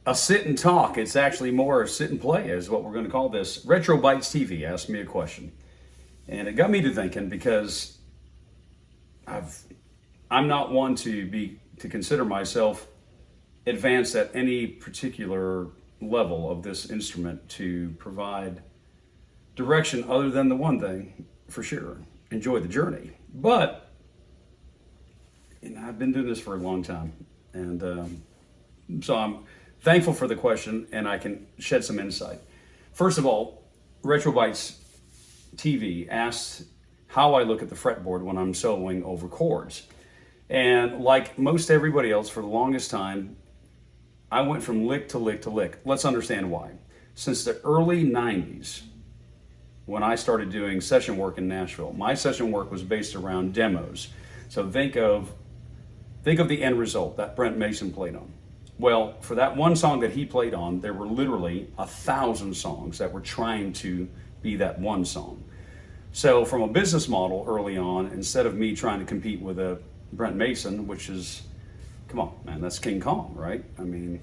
a sit and talk. It's actually more a sit and play is what we're going to call this. RetroBytesTV asked me a question, and it got me to thinking because I'm not one to consider myself advanced at any particular level of this instrument to provide direction other than the one thing for sure: enjoy the journey. But I've been doing this for a long time, and so I'm thankful for the question, and I can shed some insight. First of all, RetroBytes TV asked how I look at the fretboard when I'm soloing over chords. And like most everybody else, for the longest time, I went from lick to lick to lick. Let's understand why. Since the early 90s, when I started doing session work in Nashville, my session work was based around demos. So think of the end result that Brent Mason played on. Well, for that one song that he played on, there were literally 1,000 songs that were trying to be that one song. So from a business model early on, instead of me trying to compete with a Brent Mason, which is, come on, man, that's King Kong, right? I mean,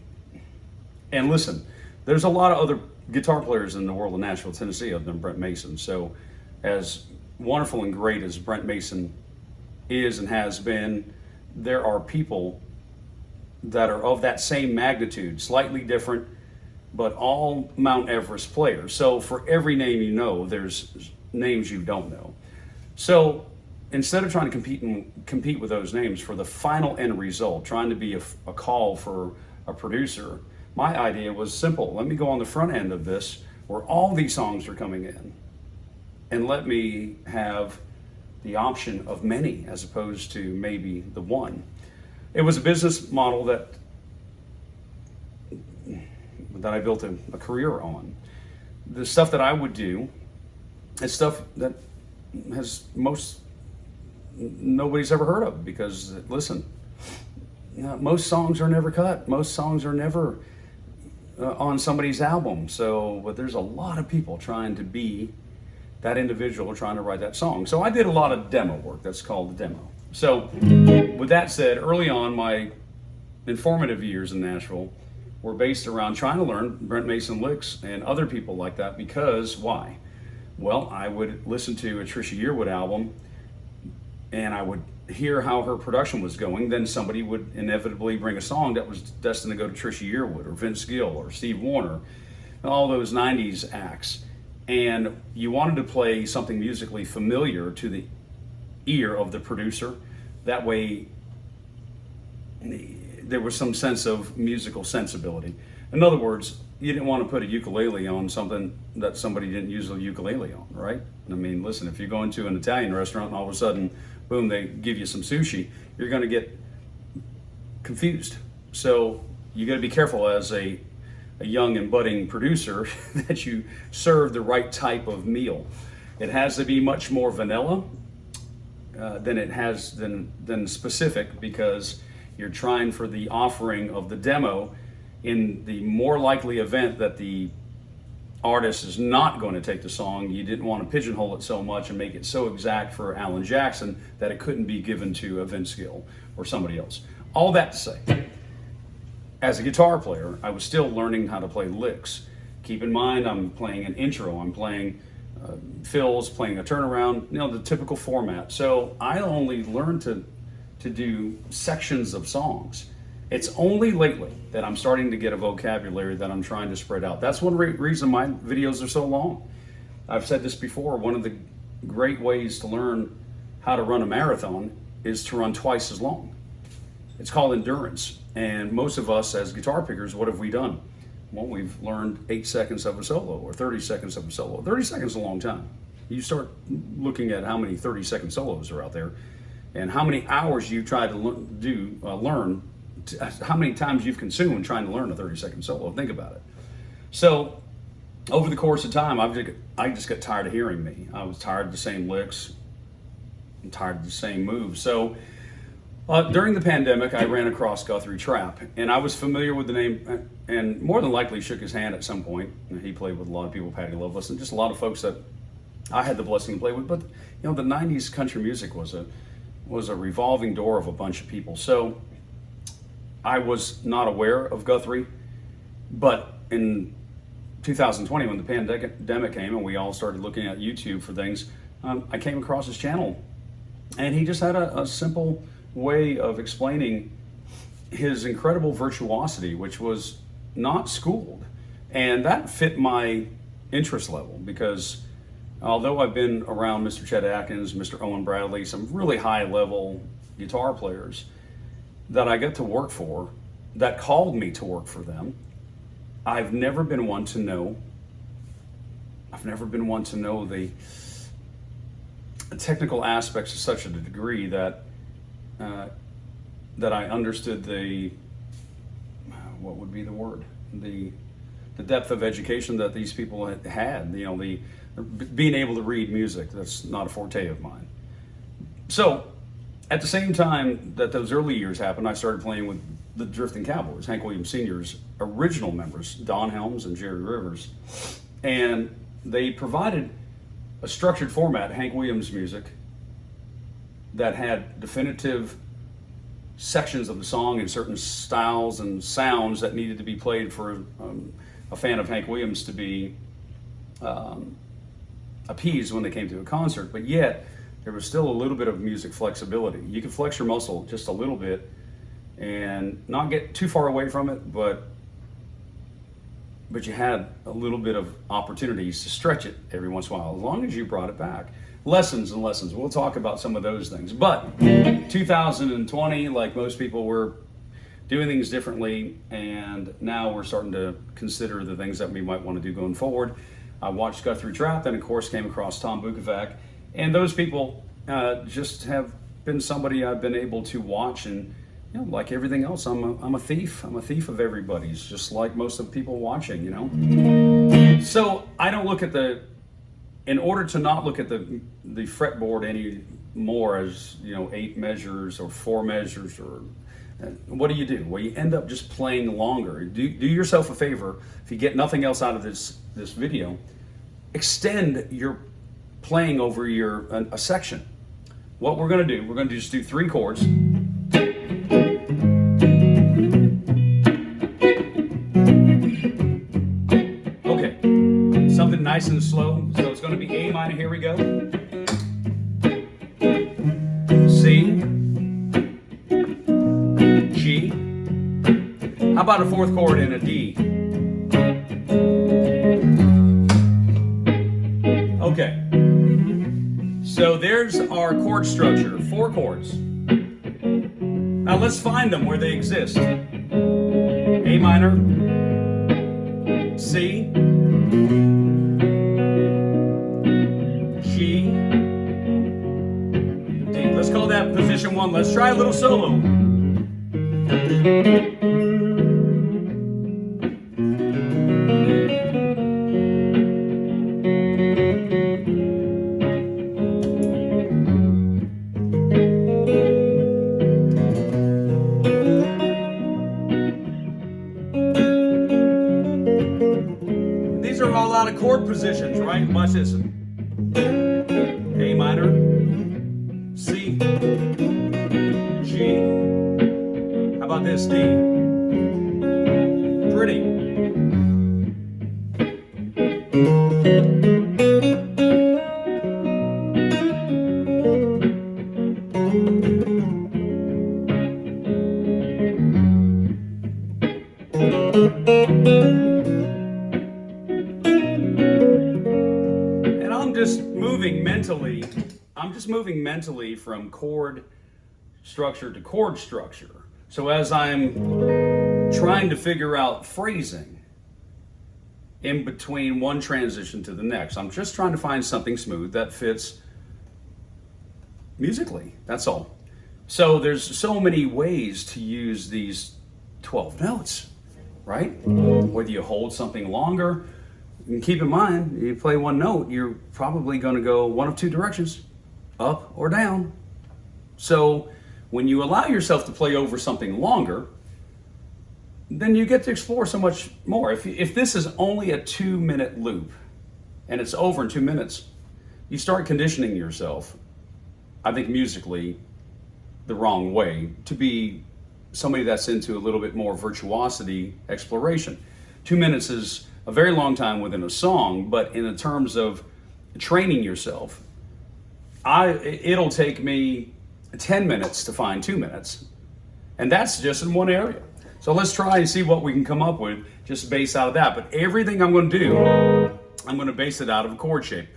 and listen, there's a lot of other guitar players in the world of Nashville, Tennessee, other than Brent Mason. So as wonderful and great as Brent Mason is and has been, there are people that are of that same magnitude, slightly different, but all Mount Everest players. So for every name you know, there's names you don't know. So instead of trying to compete with those names for the final end result, trying to be a call for a producer, my idea was simple. Let me go on the front end of this where all these songs are coming in, and let me have the option of many as opposed to maybe the one. It was a business model that I built a career on. The stuff that I would do is stuff that nobody's ever heard of, because listen, most songs are never cut. Most songs are never on somebody's album. So, but there's a lot of people trying to be that individual, trying to write that song. So I did a lot of demo work. That's called the demo. So with that said, early on, my informative years in Nashville were based around trying to learn Brent Mason licks and other people like that. Because why? Well, I would listen to a Trisha Yearwood album and I would hear how her production was going. Then somebody would inevitably bring a song that was destined to go to Trisha Yearwood or Vince Gill or Steve Wariner, and all those 90s acts. And you wanted to play something musically familiar to the ear of the producer. That way there was some sense of musical sensibility. In other words, you didn't want to put a ukulele on something that somebody didn't use a ukulele on, right? I mean, listen, if you go into an Italian restaurant and all of a sudden, boom, they give you some sushi, you're going to get confused. So you got to be careful as a young and budding producer that you serve the right type of meal. It has to be much more vanilla than specific, because you're trying for the offering of the demo in the more likely event that the artist is not going to take the song. You didn't want to pigeonhole it so much and make it so exact for Alan Jackson that it couldn't be given to a Vince Gill or somebody else. All that to say, as a guitar player, I was still learning how to play licks. Keep in mind, I'm playing an intro, I'm playing fills, playing a turnaround, the typical format. So I only learned to do sections of songs. It's only lately that I'm starting to get a vocabulary that I'm trying to spread out. That's one reason my videos are so long. I've said this before, one of the great ways to learn how to run a marathon is to run twice as long. It's called endurance. And most of us as guitar pickers, what have we done? Well, we've learned 8 seconds of a solo or 30 seconds of a solo. 30 seconds is a long time. You start looking at how many 30-second solos are out there and how many hours you try to learn, how many times you've consumed trying to learn a 30-second solo. Think about it. So over the course of time, I just got tired of hearing me. I was tired of the same licks, I'm tired of the same moves. So during the pandemic, I ran across Guthrie Trapp, and I was familiar with the name, and more than likely shook his hand at some point. He played with a lot of people, Patty Loveless, and just a lot of folks that I had the blessing to play with. But the 90s country music was a revolving door of a bunch of people. So I was not aware of Guthrie, But in 2020, when the pandemic came and we all started looking at YouTube for things, I came across his channel, and he just had a simple way of explaining his incredible virtuosity, which was not schooled. And that fit my interest level, because although I've been around Mr. Chet Atkins, Mr. Owen Bradley, some really high level guitar players that I got to work for, that called me to work for them, I've never been one to know the technical aspects to such a degree that I understood what would be the word, the depth of education that these people had. You know, the being able to read music, that's not a forte of mine. So at the same time that those early years happened, I started playing with the Drifting Cowboys, Hank Williams Sr.'s original members, Don Helms and Jerry Rivers. And they provided a structured format, Hank Williams music, that had definitive sections of the song and certain styles and sounds that needed to be played for a fan of Hank Williams to be appeased when they came to a concert. But yet, there was still a little bit of music flexibility. You could flex your muscle just a little bit and not get too far away from it, but you had a little bit of opportunities to stretch it every once in a while, as long as you brought it back. Lessons and lessons. We'll talk about some of those things. But 2020, like most people, were doing things differently, and now we're starting to consider the things that we might want to do going forward. I watched Guthrie Trapp, and of course came across Tom Bukovac, and those people just have been somebody I've been able to watch. And you know, like everything else, I'm a thief. I'm a thief of everybody's, just like most of the people watching, you know. So I don't look at in order to not look at the fretboard anymore as, you know, 8 measures or 4 measures, or what do? Well, you end up just playing longer. Do yourself a favor, if you get nothing else out of this video, extend your playing over a section. What we're going to do, we're going to just do 3 chords. Okay, something nice and slow. So it's going to be A minor. Here we go. C, G. How about a 4th chord in a D? Okay. So there's our chord structure, 4 chords. Now let's find them where they exist. A minor, C, G, D. Let's call that position 1. Let's try a little solo. These are all out of chord positions, right? Watch this. A minor, C, G. How about this, D? Pretty. And I'm just moving mentally from chord structure to chord structure. So as I'm trying to figure out phrasing in between one transition to the next, I'm just trying to find something smooth that fits musically. That's all. So there's so many ways to use these 12 notes, right? Whether you hold something longer, and keep in mind, you play one note, you're probably going to go one of 2 directions, up or down. So when you allow yourself to play over something longer, then you get to explore so much more. If this is only a 2-minute loop and it's over in 2 minutes, you start conditioning yourself, I think musically, the wrong way, to be somebody that's into a little bit more virtuosity exploration. 2 minutes is a very long time within a song, but in the terms of training yourself, it'll take me 10 minutes to find 2 minutes. And that's just in one area. So let's try and see what we can come up with just based out of that. But everything I'm going to do, I'm going to base it out of a chord shape.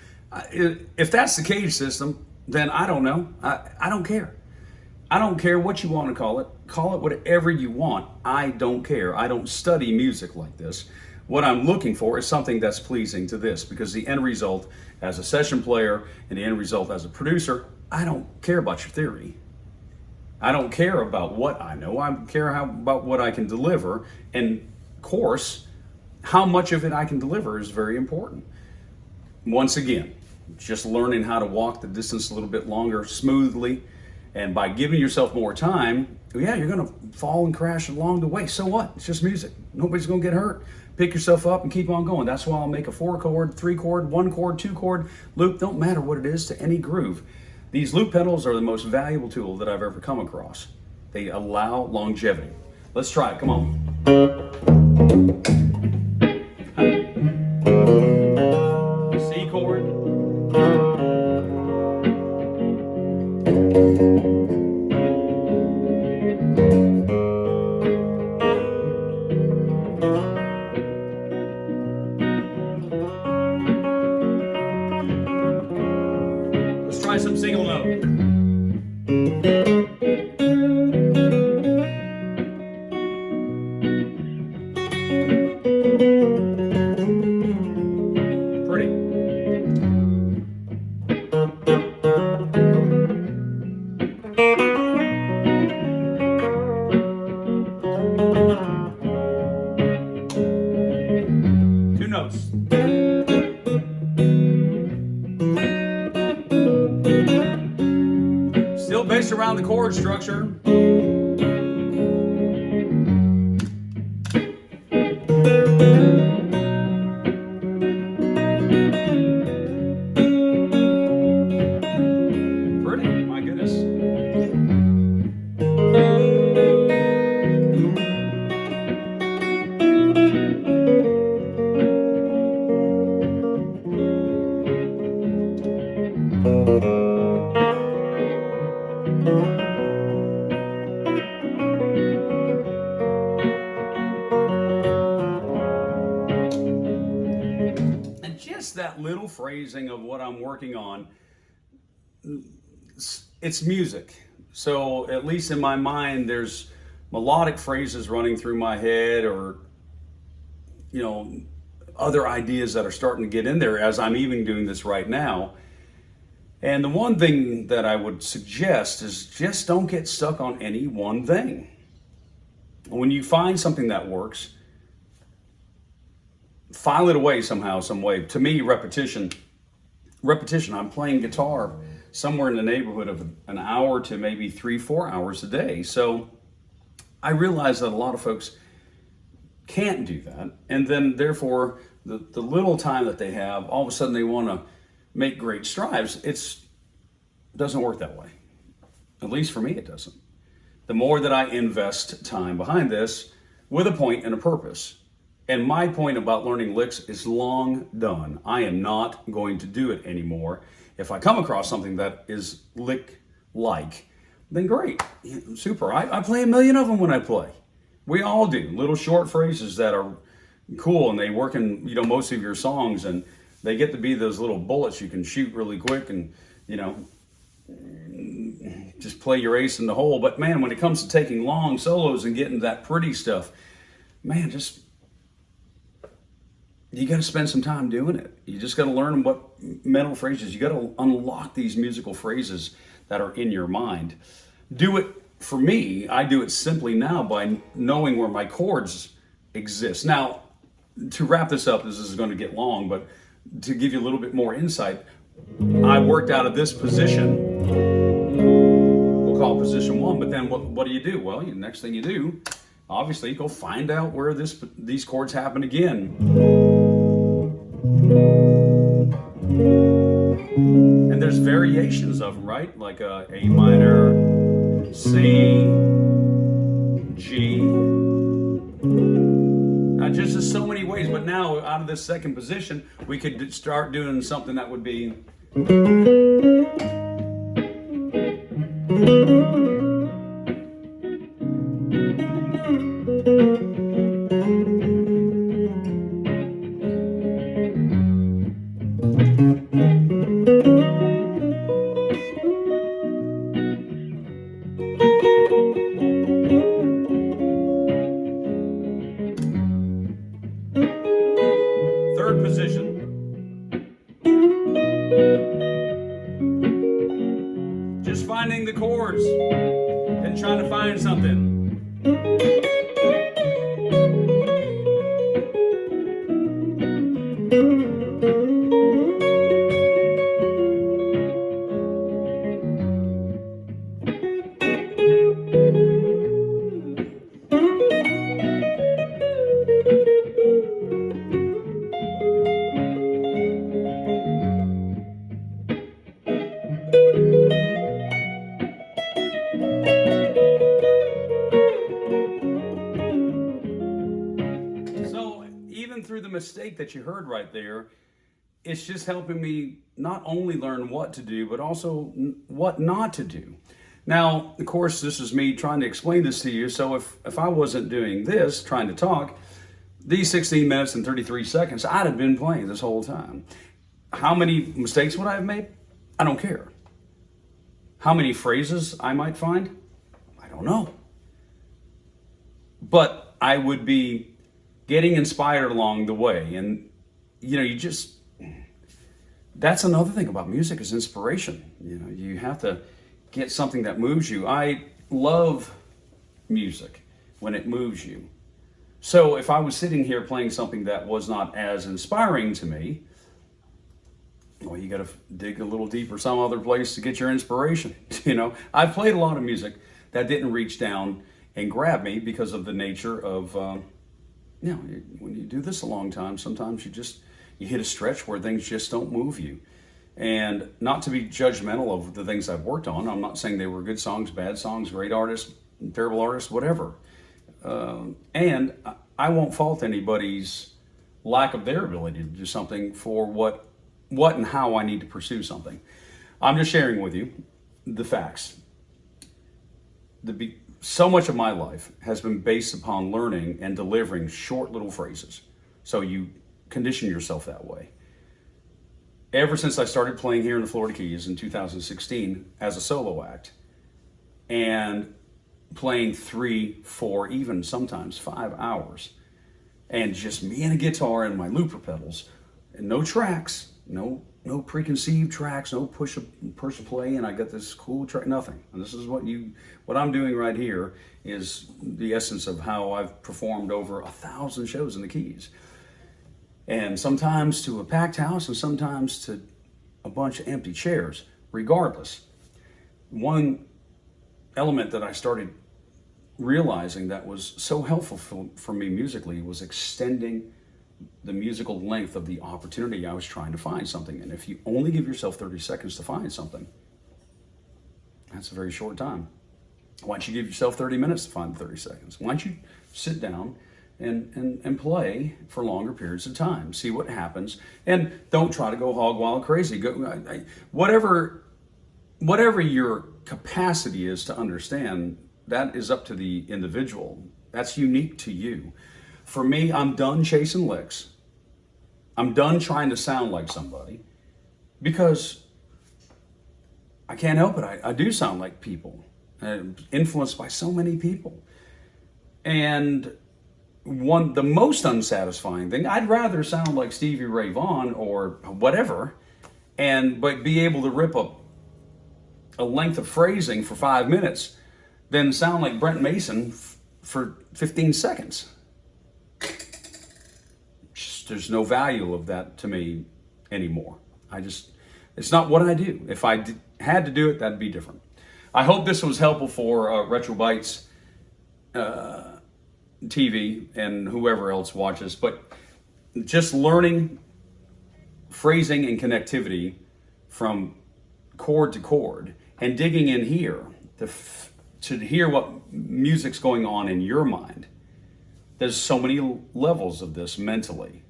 If that's the cage system, then I don't know. I don't care. I don't care what you want to call it. Call it whatever you want. I don't care. I don't study music like this. What I'm looking for is something that's pleasing to this, because the end result as a session player and the end result as a producer, I don't care about your theory. I don't care about what I know. I care about what I can deliver. And of course, how much of it I can deliver is very important. Once again, just learning how to walk the distance a little bit longer smoothly. And by giving yourself more time, yeah, you're going to fall and crash along the way. So what? It's just music. Nobody's going to get hurt. Pick yourself up and keep on going. That's why I'll make a 4-chord, 3-chord, 1-chord, 2-chord loop. Don't matter what it is to any groove. These loop pedals are the most valuable tool that I've ever come across. They allow longevity. Let's try it. Come on. C chord. Let's try some single note. Pretty. 2 notes. Still based around the chord structure. Pretty, my goodness. And just that little phrasing of what I'm working on, it's music. So at least in my mind, there's melodic phrases running through my head, or, you know, other ideas that are starting to get in there as I'm even doing this right now. And the one thing that I would suggest is just don't get stuck on any one thing. When you find something that works, file it away somehow, some way. To me, repetition. I'm playing guitar somewhere in the neighborhood of an hour to maybe 3-4 hours a day. So I realize that a lot of folks can't do that. And then therefore, the little time that they have, all of a sudden they want to make great strides. It doesn't work that way. At least for me, it doesn't. The more that I invest time behind this with a point and a purpose. And my point about learning licks is long done. I am not going to do it anymore. If I come across something that is lick-like, then great, super. I play a million of them when I play. We all do. Little short phrases that are cool, and they work in, you know, most of your songs, and they get to be those little bullets you can shoot really quick and, you know, just play your ace in the hole. But man, when it comes to taking long solos and getting that pretty stuff, man, you got to spend some time doing it. You just got to learn what mental phrases. You got to unlock these musical phrases that are in your mind. Do it, for me, I do it simply now by knowing where my chords exist. Now, to wrap this up, this is going to get long, but to give you a little bit more insight, I worked out of this position. We'll call it position 1, but then what do you do? Well, the next thing you do, obviously, go find out where these chords happen again. And there's variations of them, right? Like A minor, C, G. Just just so many ways. But now, out of this second position, we could start doing something that would be. Third position. Just finding the chords and trying to find something. Even through the mistake that you heard right there, it's just helping me not only learn what to do, but also what not to do. Now, of course, this is me trying to explain this to you. So if I wasn't doing this, trying to talk, these 16 minutes and 33 seconds, I'd have been playing this whole time. How many mistakes would I have made? I don't care. How many phrases I might find? I don't know. But I would be getting inspired along the way. And, that's another thing about music is inspiration. You have to get something that moves you. I love music when it moves you. So if I was sitting here playing something that was not as inspiring to me, well, you got to dig a little deeper some other place to get your inspiration. I've played a lot of music that didn't reach down and grab me because of the nature of, when you do this a long time, sometimes you hit a stretch where things just don't move you. And not to be judgmental of the things I've worked on. I'm not saying they were good songs, bad songs, great artists, terrible artists, whatever. And I won't fault anybody's lack of their ability to do something for what and how I need to pursue something. I'm just sharing with you the facts. So much of my life has been based upon learning and delivering short little phrases. So you condition yourself that way. Ever since I started playing here in the Florida Keys in 2016 as a solo act, and playing 3, 4, even sometimes 5 hours, and just me and a guitar and my looper pedals, and no tracks, no preconceived tracks, no push a play, and I got this cool track, nothing. And this is what I'm doing right here is the essence of how I've performed over 1,000 shows in the Keys. And sometimes to a packed house and sometimes to a bunch of empty chairs. Regardless, one element that I started realizing that was so helpful for me musically was extending the musical length of the opportunity I was trying to find something. And if you only give yourself 30 seconds to find something, that's a very short time. Why don't you give yourself 30 minutes to find 30 seconds? Why don't you sit down and play for longer periods of time, see what happens, and don't try to go hog wild crazy. Whatever your capacity is to understand, that is up to the individual. That's unique to you. For me, I'm done chasing licks. I'm done trying to sound like somebody because I can't help it. I do sound like people, influenced by so many people. And the most unsatisfying thing, I'd rather sound like Stevie Ray Vaughan or whatever, but be able to rip up a length of phrasing for 5 minutes than sound like Brent Mason for 15 seconds. There's no value of that to me anymore. It's not what I do. If I had to do it, that'd be different. I hope this was helpful for RetroBytes TV and whoever else watches, but just learning phrasing and connectivity from chord to chord and digging in here to hear what music's going on in your mind there's so many levels of this mentally.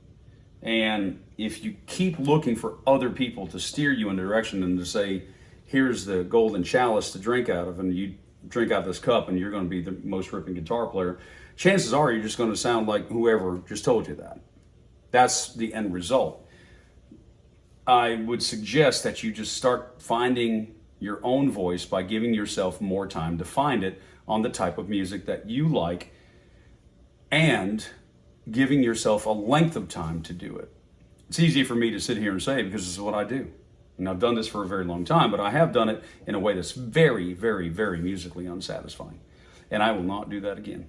And if you keep looking for other people to steer you in a direction and to say, here's the golden chalice to drink out of, and you drink out this cup and you're going to be the most ripping guitar player, chances are you're just going to sound like whoever just told you that. That's the end result. I would suggest that you just start finding your own voice by giving yourself more time to find it on the type of music that you like, and giving yourself a length of time to do it. It's easy for me to sit here and say because this is what I do. And I've done this for a very long time, but I have done it in a way that's very, very, very musically unsatisfying. And I will not do that again.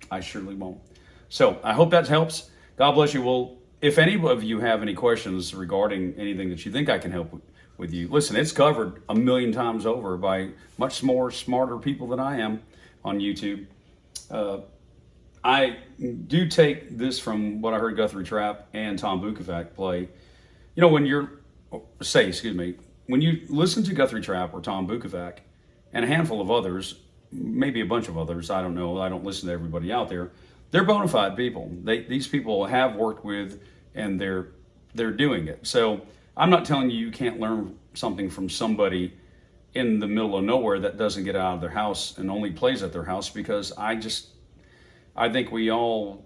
I surely won't. So I hope that helps. God bless you. Well, if any of you have any questions regarding anything that you think I can help with you, listen, it's covered a million times over by much more smarter people than I am on YouTube. I do take this from what I heard Guthrie Trapp and Tom Bukovac play. You know, when you listen to Guthrie Trapp or Tom Bukovac and a handful of others, maybe a bunch of others, I don't know, I don't listen to everybody out there, they're bona fide people. These people have worked with, and they're doing it. So I'm not telling you can't learn something from somebody in the middle of nowhere that doesn't get out of their house and only plays at their house, because I think we all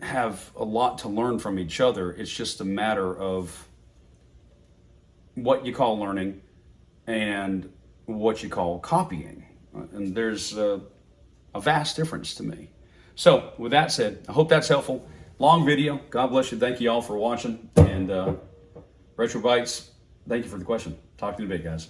have a lot to learn from each other. It's just a matter of what you call learning and what you call copying. And there's a vast difference to me. So with that said, I hope that's helpful. Long video. God bless you. Thank you all for watching. And RetroBytes, thank you for the question. Talk to you in a bit, guys.